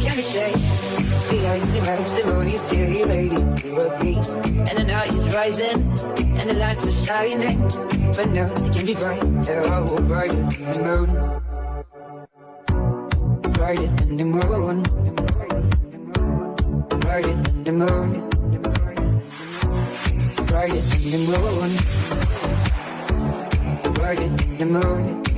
can be changed. Behind the testimony, still you're ready to repeat. And the night is rising, and the lights are shining. But no, it can be bright, oh, brighter than the moon. Brighter than the moon. Brighter than the moon. Brighter than the moon. Brighter than the moon.